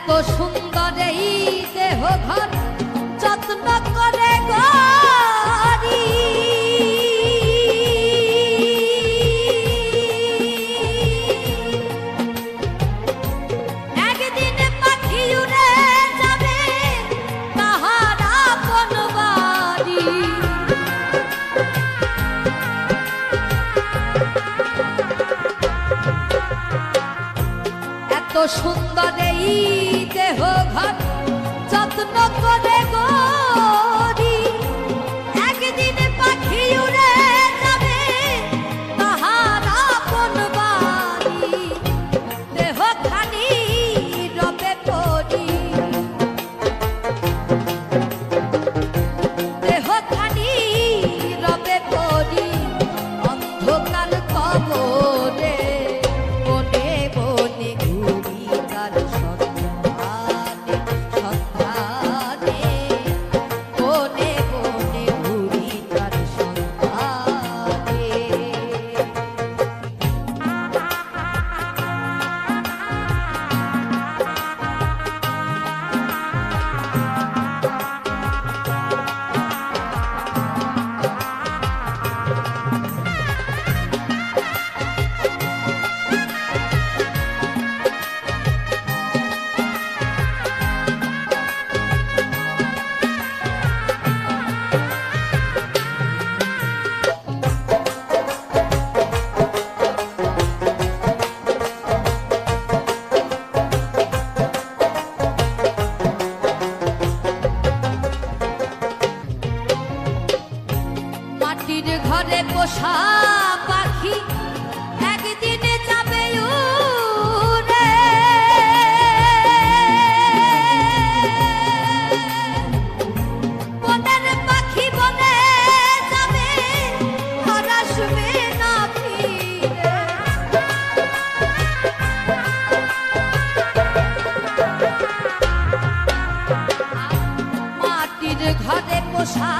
এত সুন্দর এই দেহ ঘর যত্ন করে গড়ি একদিন পাখি উড়ে যাবে তাহার আপন বাড়ি। এত সুন্দর এই দেহ ঘর যত্ন করে গড়ি একদিন পাখি উড়ে যাবে তাহার আপন বাড়ি। দেহ খানি রবে পড়ি দেহ খানি রবে পড়ি অন্ধকার কবরে বনে বনে ঘুরি তার সন্ধানে সন্ধানে বনে বনে ঘুরি তার সন্ধানে। মাটির ঘরে পোষা পাখি একদিনে যাবে উড়ে বনের পাখি বনে যাবে আর আসবে না ফিরে। মাটির ঘরে পোষা